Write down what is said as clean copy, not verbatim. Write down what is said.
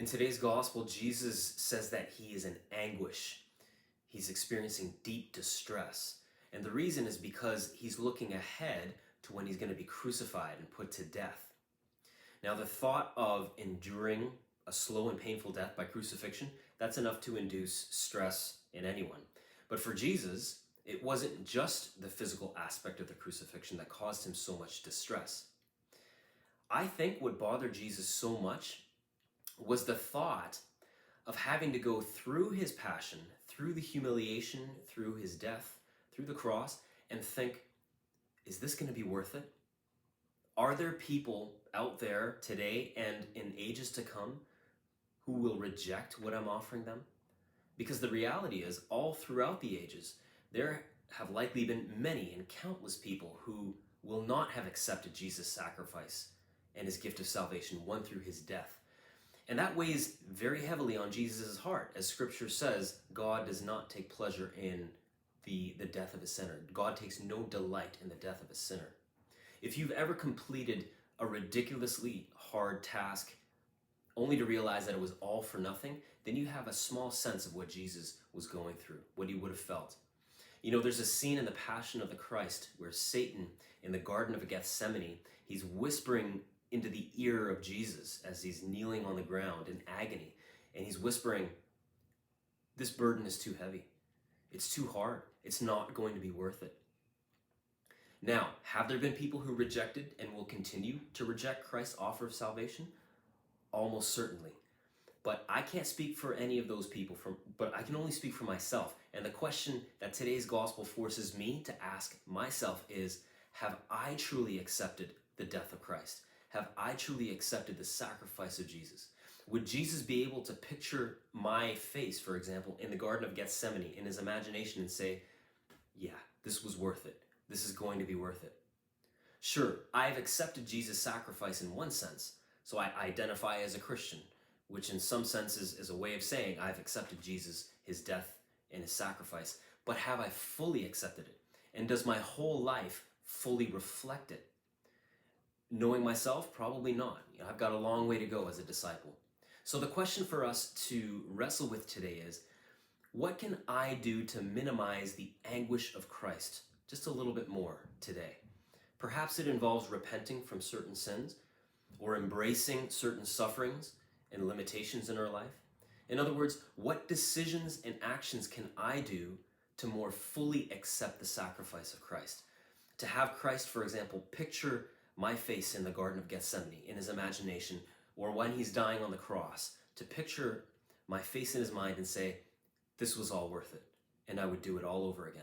In today's gospel, Jesus says that he is in anguish. He's experiencing deep distress. And the reason is because he's looking ahead to when he's going to be crucified and put to death. Now, the thought of enduring a slow and painful death by crucifixion, that's enough to induce stress in anyone. But for Jesus, it wasn't just the physical aspect of the crucifixion that caused him so much distress. I think what bothered Jesus so much was the thought of having to go through his passion, through the humiliation, through his death, through the cross, and think, is this going to be worth it? Are there people out there today and in ages to come who will reject what I'm offering them? Because the reality is, all throughout the ages, there have likely been many and countless people who will not have accepted Jesus' sacrifice and his gift of salvation won through his death. And that weighs very heavily on Jesus' heart. As scripture says, God does not take pleasure in the death of a sinner. God takes no delight in the death of a sinner. If you've ever completed a ridiculously hard task only to realize that it was all for nothing, then you have a small sense of what Jesus was going through, what he would have felt. You know, there's a scene in the Passion of the Christ where Satan, in the Garden of Gethsemane, he's whispering into the ear of Jesus as he's kneeling on the ground in agony. And he's whispering, this burden is too heavy. It's too hard. It's not going to be worth it. Now, have there been people who rejected and will continue to reject Christ's offer of salvation? Almost certainly. But I can't speak for any of those people, but I can only speak for myself. And the question that today's gospel forces me to ask myself is, have I truly accepted the death of Christ? Have I truly accepted the sacrifice of Jesus? Would Jesus be able to picture my face, for example, in the Garden of Gethsemane in his imagination and say, yeah, this was worth it. This is going to be worth it. Sure, I've accepted Jesus' sacrifice in one sense, so I identify as a Christian, which in some senses is a way of saying I've accepted Jesus, his death, and his sacrifice. But have I fully accepted it? And does my whole life fully reflect it? Knowing myself, probably not. I've got a long way to go as a disciple. So the question for us to wrestle with today is, what can I do to minimize the anguish of Christ just a little bit more today? Perhaps it involves repenting from certain sins or embracing certain sufferings and limitations in our life. In other words, what decisions and actions can I do to more fully accept the sacrifice of Christ? To have Christ, for example, picture my face in the Garden of Gethsemane in his imagination, or when he's dying on the cross, to picture my face in his mind and say, this was all worth it, and I would do it all over again.